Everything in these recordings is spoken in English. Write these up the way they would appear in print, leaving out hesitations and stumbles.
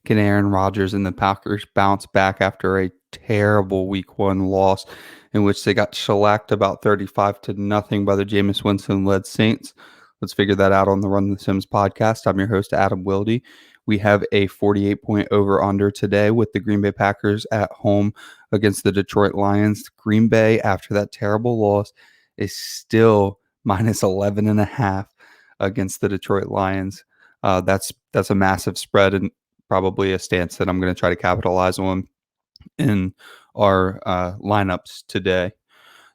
Can Aaron Rodgers and the Packers bounce back after a terrible Week 1 loss in which they got shellacked about 35-0 by the Jameis Winston-led Saints? Let's figure that out on the Run the Sims podcast. I'm your host, Adam Wilde. We have a 48-point over-under today with the Green Bay Packers at home against the Detroit Lions. Green Bay, after that terrible loss, is still minus 11.5 against the Detroit Lions. That's a massive spread and probably a stance that I'm going to try to capitalize on in our lineups today.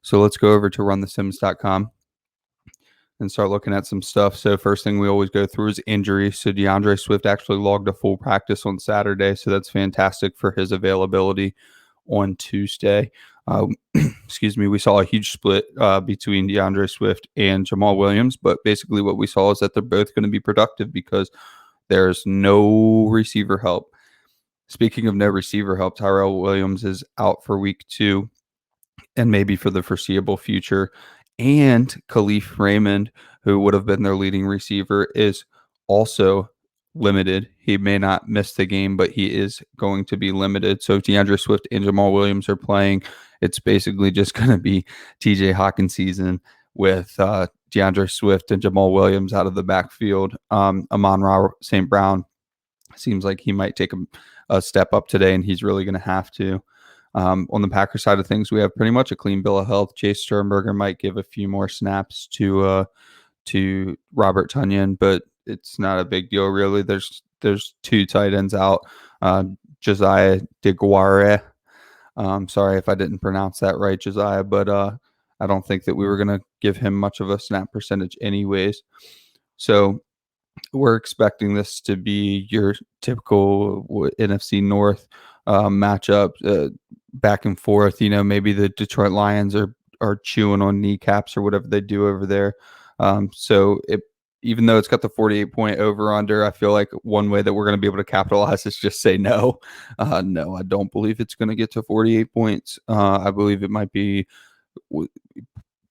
So let's go over to runthesims.com and start looking at some stuff. So first thing we always go through is injury. So DeAndre Swift actually logged a full practice on Saturday, so that's fantastic for his availability on Tuesday. Excuse me, we saw a huge split between DeAndre Swift and Jamal Williams, but basically what we saw is that they're both going to be productive because there's no receiver help. Speaking of no receiver help, Tyrell Williams is out for week 2 and maybe for the foreseeable future. And Khalif Raymond, who would have been their leading receiver, is also limited. He may not miss the game, but he is going to be limited. So if DeAndre Swift and Jamal Williams are playing, it's basically just going to be TJ Hockenson season with DeAndre Swift and Jamal Williams out of the backfield. Amon-Ra St. Brown seems like he might take a step up today, and he's really going to have to. On the Packers side of things, we have pretty much a clean bill of health. Chase Sternberger might give a few more snaps to Robert Tonyan, but it's not a big deal really. There's 2 tight ends out. Josiah DeGuara. Sorry if I didn't pronounce that right, Josiah, but I don't think that we were going to give him much of a snap percentage anyways. So we're expecting this to be your typical NFC North matchup, back and forth. Maybe the Detroit Lions are chewing on kneecaps or whatever they do over there. So even though it's got the 48-point over-under, I feel like one way that we're going to be able to capitalize is just say no. No, I don't believe it's going to get to 48 points. I believe it might be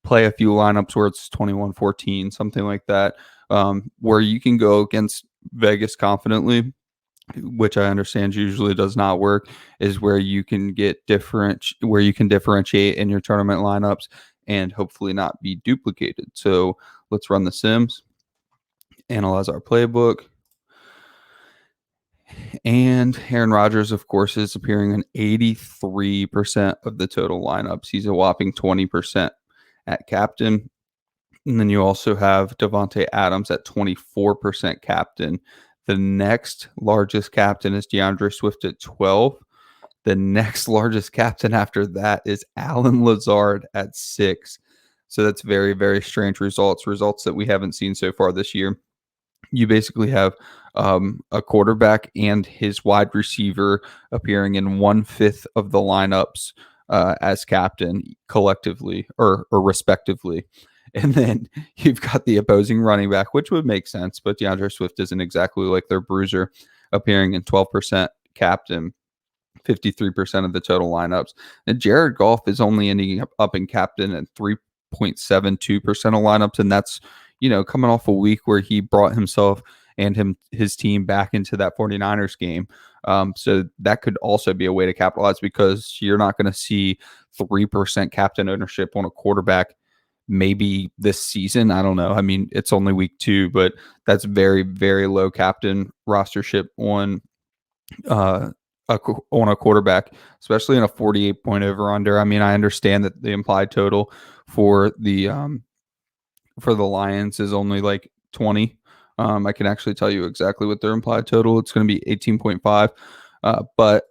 play a few lineups where it's 21-14, something like that, where you can go against Vegas confidently, which I understand usually does not work, is where you can differentiate in your tournament lineups and hopefully not be duplicated. So let's run the Sims, analyze our playbook. And Aaron Rodgers, of course, is appearing in 83% of the total lineups. He's a whopping 20% at captain. And then you also have Davante Adams at 24% captain. The next largest captain is DeAndre Swift at 12. The next largest captain after that is Allen Lazard at 6. So that's very, very strange results that we haven't seen so far this year. You basically have a quarterback and his wide receiver appearing in 1/5 of the lineups as captain collectively or respectively. And then you've got the opposing running back, which would make sense, but DeAndre Swift isn't exactly like their bruiser, appearing in 12% captain, 53% of the total lineups. And Jared Goff is only ending up in captain at 3.72% of lineups, and that's, coming off a week where he brought himself and his team back into that 49ers game. So that could also be a way to capitalize, because you're not going to see 3% captain ownership on a quarterback maybe this season. I don't know. I mean, it's only week 2, but that's very, very low captain rostership on a quarterback, especially in a 48-point over/under. I mean, I understand that the implied total for the Lions is only like 20. I can actually tell you exactly what their implied total. It's going to be 18.5. But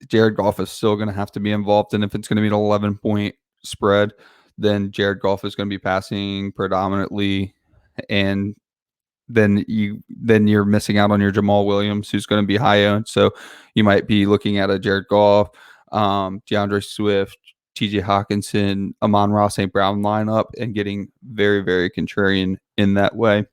Jared Goff is still going to have to be involved, and if it's going to be an 11-point spread, then Jared Goff is going to be passing predominantly, and then you're missing out on your Jamal Williams, who's going to be high owned. So you might be looking at a Jared Goff, DeAndre Swift, TJ Hockenson, Amon-Ra St. Brown lineup, and getting very, very contrarian in that way.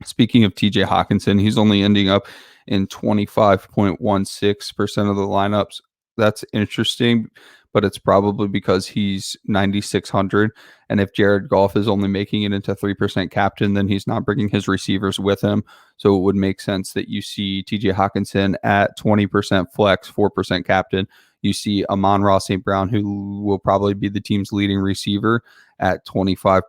Speaking of TJ Hockenson, he's only ending up in 25.16% of the lineups. That's interesting, but it's probably because he's 9,600. And if Jared Goff is only making it into 3% captain, then he's not bringing his receivers with him. So it would make sense that you see TJ Hockenson at 20% flex, 4% captain. You see Amon-Ra St. Brown, who will probably be the team's leading receiver, at 25%,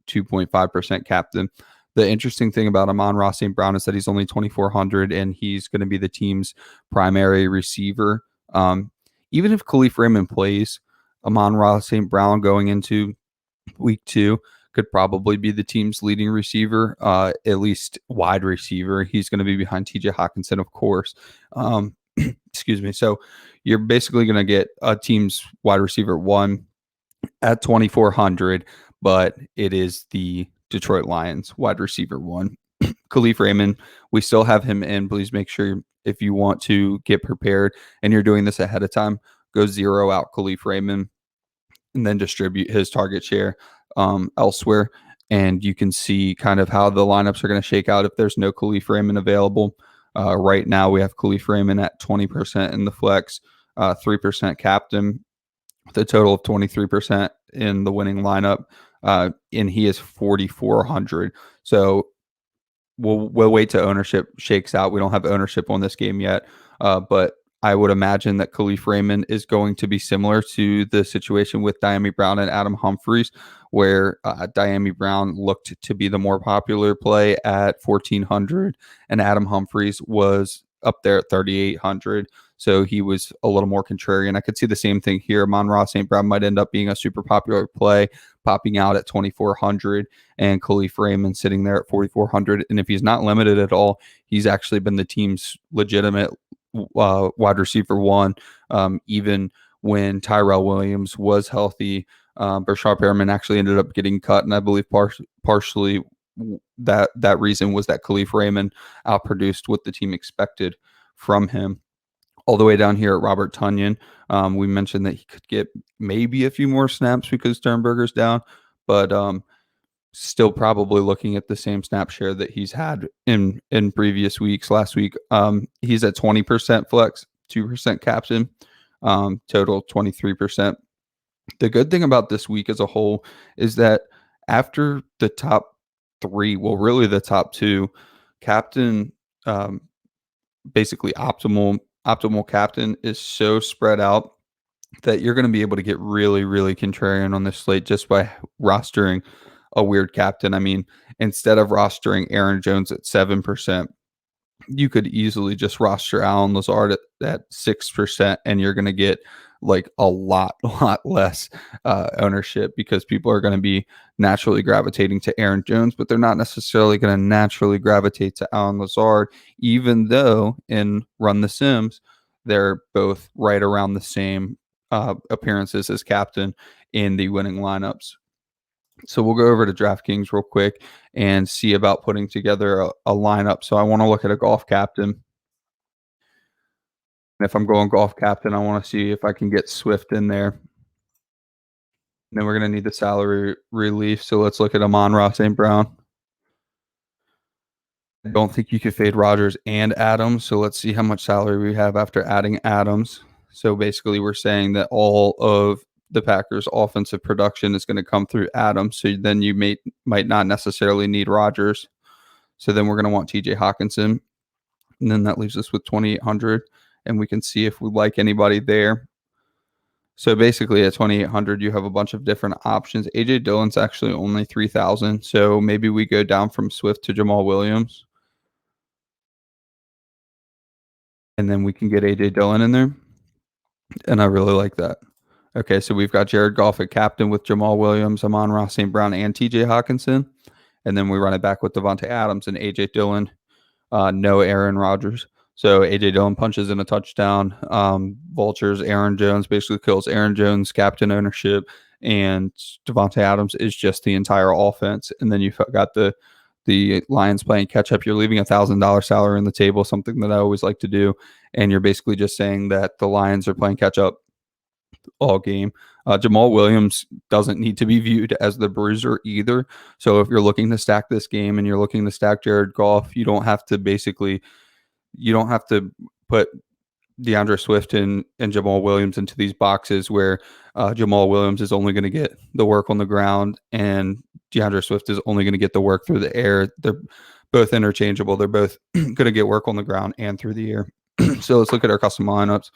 2.5% captain. The interesting thing about Amon-Ra St. Brown is that he's only 2,400 and he's going to be the team's primary receiver. Even if Khalif Raymond plays, Amon-Ra St. Brown going into week 2 could probably be the team's leading receiver, at least wide receiver. He's going to be behind TJ Hockenson, of course. Excuse me. So you're basically going to get a team's wide receiver 1 at 2,400, but it is the Detroit Lions wide receiver 1. Khalif Raymond, we still have him in. Please make sure if you want to get prepared and you're doing this ahead of time, go 0 out Khalif Raymond and then distribute his target share elsewhere. And you can see kind of how the lineups are going to shake out if there's no Khalif Raymond available. Right now, we have Khalif Raymond at 20% in the flex, 3% captain, with a total of 23% in the winning lineup. And he is 4,400. So we'll wait till ownership shakes out. We don't have ownership on this game yet, but I would imagine that Khalif Raymond is going to be similar to the situation with Dyami Brown and Adam Humphries, where Dyami Brown looked to be the more popular play at 1,400, and Adam Humphries was up there at 3,800. So he was a little more contrarian. I could see the same thing here. Amon-Ra St. Brown might end up being a super popular play, popping out at 2,400, and Khalif Raymond sitting there at 4,400. And if he's not limited at all, he's actually been the team's legitimate wide receiver 1, even when Tyrell Williams was healthy. Brashard Perriman actually ended up getting cut, and I believe partially that reason was that Khalif Raymond outproduced what the team expected from him. All the way down here at Robert Tonyan, we mentioned that he could get maybe a few more snaps because Sternberger's down, but still probably looking at the same snap share that he's had in previous weeks. Last week, he's at 20% flex, 2% captain, total 23%. The good thing about this week as a whole is that after the top 3, well, really the top 2, captain, basically optimal captain is so spread out that you're going to be able to get really, really contrarian on this slate just by rostering a weird captain. I mean, instead of rostering Aaron Jones at 7%, you could easily just roster Allen Lazard at 6%, and you're going to get like a lot less ownership because people are going to be naturally gravitating to Aaron Jones, but they're not necessarily going to naturally gravitate to Allen Lazard, even though in RunTheSims, they're both right around the same appearances as captain in the winning lineups. So we'll go over to Draftkings real quick and see about putting together a lineup. So I want to look at a Goff captain. And if I'm going Goff captain, I want to see if I can get Swift in there. And then we're going to need the salary relief. So let's look at Amon-Ra St. Brown. I don't think you could fade Rodgers and Adams. So let's see how much salary we have after adding Adams. So basically we're saying that all of the Packers' offensive production is going to come through Adams. So then you might not necessarily need Rodgers. So then we're going to want TJ Hockenson. And then that leaves us with 2,800. And we can see if we like anybody there. So basically at 2,800, you have a bunch of different options. AJ Dillon's actually only 3,000. So maybe we go down from Swift to Jamal Williams. And then we can get AJ Dillon in there. And I really like that. Okay, so we've got Jared Goff at captain with Jamal Williams, Amon-Ra St. Brown, and TJ Hockenson. And then we run it back with Davante Adams and AJ Dillon. No Aaron Rodgers. So AJ Dillon punches in a touchdown. Vultures Aaron Jones, basically kills Aaron Jones' captain ownership. And Davante Adams is just the entire offense. And then you've got the Lions playing catch up. You're leaving $1,000 salary on the table, something that I always like to do. And you're basically just saying that the Lions are playing catch up all game. Jamal Williams doesn't need to be viewed as the bruiser either. So if you're looking to stack this game and you're looking to stack Jared Goff, you don't have to put DeAndre Swift and Jamal Williams into these boxes where Jamal Williams is only going to get the work on the ground and DeAndre Swift is only going to get the work through the air. They're both interchangeable. They're both going to get work on the ground and through the air. So let's look at our custom lineups.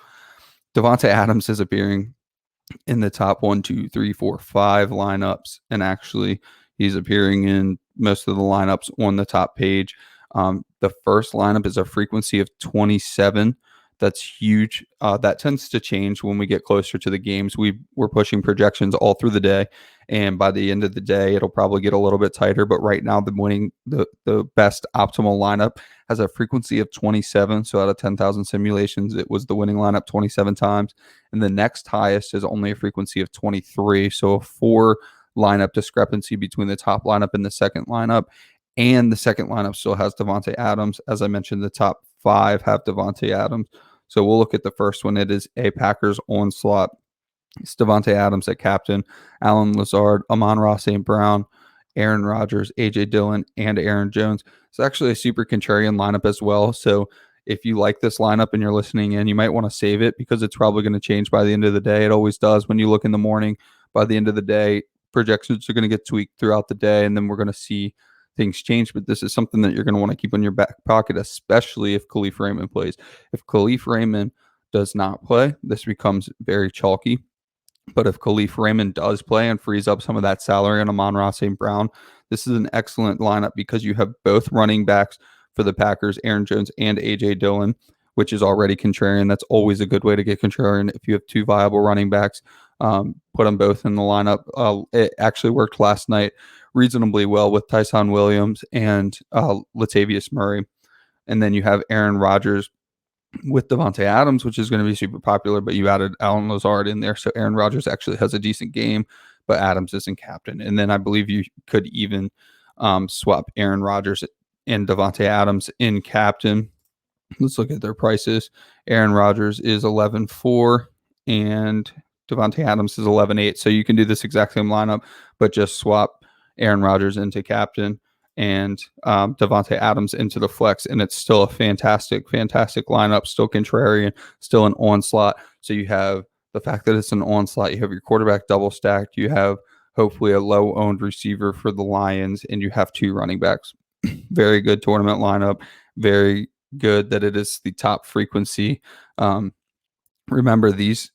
Davante Adams is appearing in the top 1, 2, 3, 4, 5 lineups, and actually he's appearing in most of the lineups on the top page. The first lineup is a frequency of 27. That's huge. That tends to change when we get closer to the games. We're pushing projections all through the day, and by the end of the day, it'll probably get a little bit tighter. But right now, the best optimal lineup has a frequency of 27. So out of 10,000 simulations, it was the winning lineup 27 times, and the next highest is only a frequency of 23. So a 4 lineup discrepancy between the top lineup and the second lineup. And the second lineup still has Davante Adams. As I mentioned, the top 5 have Davante Adams. So we'll look at the first one. It is a Packers onslaught. It's Davante Adams at captain, Allen Lazard, Amon-Ra St. Brown, Aaron Rodgers, A.J. Dillon, and Aaron Jones. It's actually a super contrarian lineup as well. So if you like this lineup and you're listening in, you might want to save it because it's probably going to change by the end of the day. It always does when you look in the morning. By the end of the day, projections are going to get tweaked throughout the day, and then we're going to see things change. But this is something that you're going to want to keep in your back pocket, especially if Khalif Raymond plays. If Khalif Raymond does not play, this becomes very chalky. But if Khalif Raymond does play and frees up some of that salary on Amon-Ra St. Brown, this is an excellent lineup because you have both running backs for the Packers, Aaron Jones and A.J. Dillon, which is already contrarian. That's always a good way to get contrarian. If you have 2 viable running backs, put them both in the lineup. It actually worked last night reasonably well with Tyson Williams and Latavius Murray. And then you have Aaron Rodgers with Davante Adams, which is going to be super popular, but you added Allen Lazard in there. So Aaron Rodgers actually has a decent game, but Adams isn't captain. And then I believe you could even swap Aaron Rodgers and Davante Adams in captain. Let's look at their prices. Aaron Rodgers is 11.4 and Davante Adams is 11.8. So you can do this exact same lineup, but just swap Aaron Rodgers into captain and Davante Adams into the flex, and it's still a fantastic lineup, still contrarian, still an onslaught. So you have the fact that it's an onslaught, you have your quarterback double stacked, you have hopefully a low-owned receiver for the Lions, and you have 2 running backs. Very good tournament lineup, very good that it is the top frequency. Remember this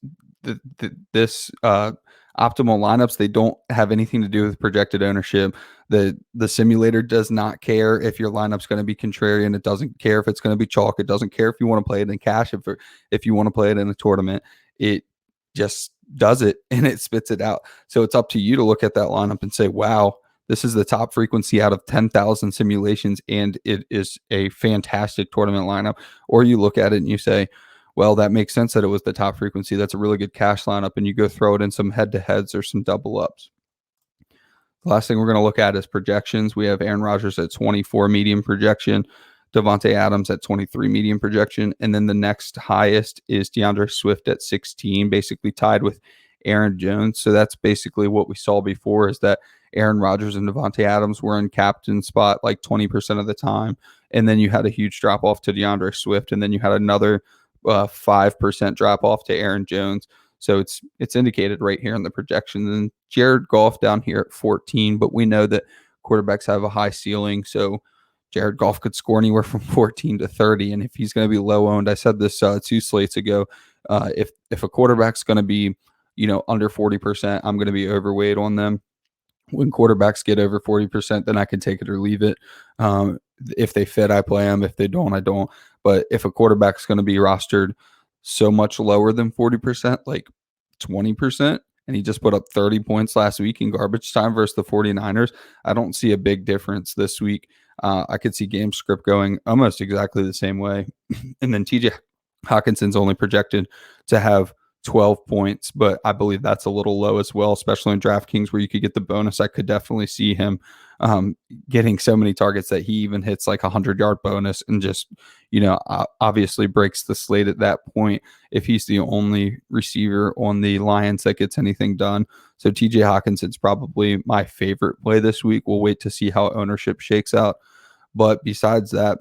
optimal lineups, they don't have anything to do with projected ownership. The simulator does not care if your lineup's going to be contrarian. It doesn't care if it's going to be chalk. It doesn't care if you want to play it in cash. If you want to play it in a tournament, it just does it and it spits it out. So it's up to you to look at that lineup and say, wow, this is the top frequency out of 10,000 simulations, and it is a fantastic tournament lineup. Or you look at it and you say, well, that makes sense that it was the top frequency. That's a really good cash lineup, and you go throw it in some head-to-heads or some double-ups. The last thing we're going to look at is projections. We have Aaron Rodgers at 24 medium projection, Davante Adams at 23 medium projection, and then the next highest is DeAndre Swift at 16, basically tied with Aaron Jones. So that's basically what we saw before, is that Aaron Rodgers and Davante Adams were in captain spot like 20% of the time, and then you had a huge drop-off to DeAndre Swift, and then you had another 5% drop off to Aaron Jones. So it's indicated right here in the projection. And Jared Goff down here at 14, but we know that quarterbacks have a high ceiling. So Jared Goff could score anywhere from 14 to 30. And if he's going to be low owned, I said this 2 slates ago, if a quarterback's going to be, under 40%, I'm going to be overweight on them. When quarterbacks get over 40%, then I can take it or leave it. If they fit, I play them. If they don't, I don't. But if a quarterback's going to be rostered so much lower than 40%, like 20%, and he just put up 30 points last week in garbage time versus the 49ers, I don't see a big difference this week. I could see game script going almost exactly the same way. And then TJ Hockenson's only projected to have 12 points, but I believe that's a little low as well, especially in DraftKings where you could get the bonus. I could definitely see him getting so many targets that he even hits like 100-yard bonus and just, obviously breaks the slate at that point if he's the only receiver on the Lions that gets anything done. So TJ Hockenson's probably my favorite play this week. We'll wait to see how ownership shakes out. But besides that,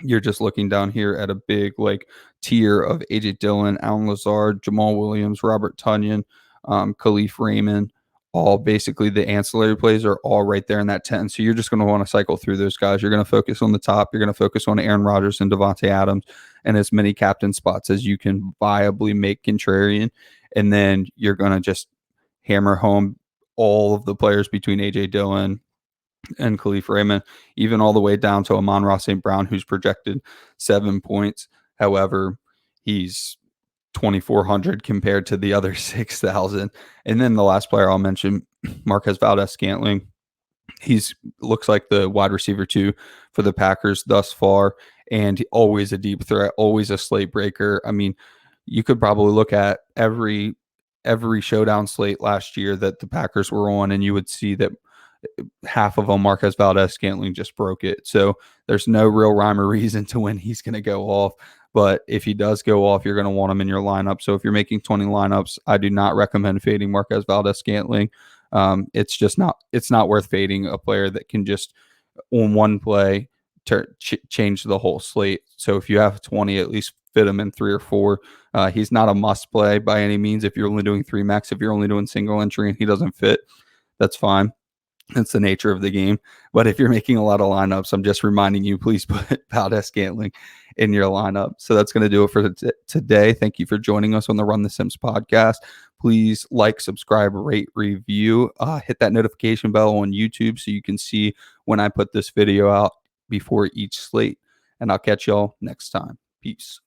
You're just looking down here at a big like tier of AJ Dillon, Allen Lazard, Jamal Williams, Robert Tonyan, Khalif Raymond. All basically the ancillary plays are all right there in that 10. So you're just going to want to cycle through those guys. You're going to focus on the top. You're going to focus on Aaron Rodgers and Davante Adams and as many captain spots as you can viably make contrarian. And then you're going to just hammer home all of the players between AJ Dillon and Khalif Raymond, even all the way down to Amon-Ra St. Brown, who's projected 7 points. However, he's 2,400 compared to the other 6,000. And then the last player I'll mention, Marquez Valdes-Scantling. He's looks like the wide receiver 2 for the Packers thus far, and always a deep threat, always a slate breaker. I mean, you could probably look at every showdown slate last year that the Packers were on, and you would see that half of them, Marquez Valdes-Scantling, just broke it. So there's no real rhyme or reason to when he's going to go off. But if he does go off, you're going to want him in your lineup. So if you're making 20 lineups, I do not recommend fading Marquez Valdes-Scantling. It's not worth fading a player that can just on one play change the whole slate. So if you have 20, at least fit him in 3 or 4. He's not a must play by any means. If you're only doing 3 max, if you're only doing single entry and he doesn't fit, that's fine. It's the nature of the game. But if you're making a lot of lineups, I'm just reminding you, please put Valdes-Scantling in your lineup. So that's going to do it for today. Thank you for joining us on the Run the Sims podcast. Please like, subscribe, rate, review. Hit that notification bell on YouTube so you can see when I put this video out before each slate. And I'll catch y'all next time. Peace.